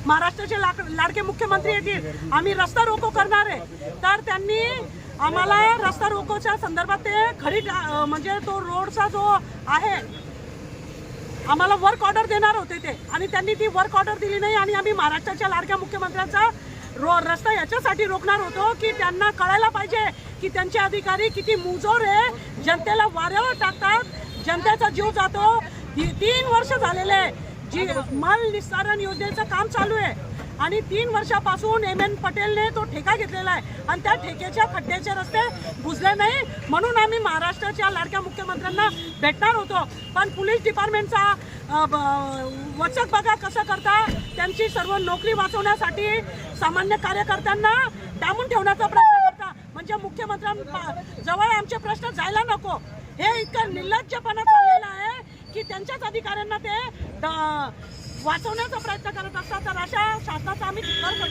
महाराष्ट्राचे लाडके मुख्यमंत्री येतील, आम्ही रस्ता रोको करणार आहे, तर त्यांनी आम्हाला रस्ता रोकोच्या संदर्भात ते खरी म्हणजे तो रोडचा जो आहे आम्हाला वर्क ऑर्डर देणार होते ते, आणि त्यांनी ती वर्क ऑर्डर दिली नाही. आणि आम्ही महाराष्ट्राच्या लाडक्या मुख्यमंत्र्यांचा रस्ता याच्यासाठी रोखणार होतो की त्यांना कळायला पाहिजे की त्यांचे अधिकारी किती मुजोर आहे, जनतेला वाऱ्यावर टाकतात, जनतेचा जीव जातो. 3 वर्ष झालेले जी माल निस्तारण योजनेचं काम चालू आहे आणि 3 वर्षापासून MN पटेलने तो ठेका घेतलेला आहे आणि त्या ठेक्याच्या खड्ड्याचे रस्ते बुजले नाही, म्हणून आम्ही महाराष्ट्राच्या लाडक्या मुख्यमंत्र्यांना भेटणार होतो. पण पोलीस डिपार्टमेंटचा वचक बघा कसं करता, त्यांची सर्व नोकरी वाचवण्यासाठी सामान्य कार्यकर्त्यांना डांबून ठेवण्याचा प्रयत्न करता, म्हणजे मुख्यमंत्र्यांजवळ आमचे प्रश्न जायला नको. हे इतकं निर्लज्जपणा चाललेला आहे की त्यांच्याच अधिकाऱ्यांना ते वाचवण्याचा प्रयत्न करत असतात. तर अशा शासनाचा आम्ही धिक्कार करतो.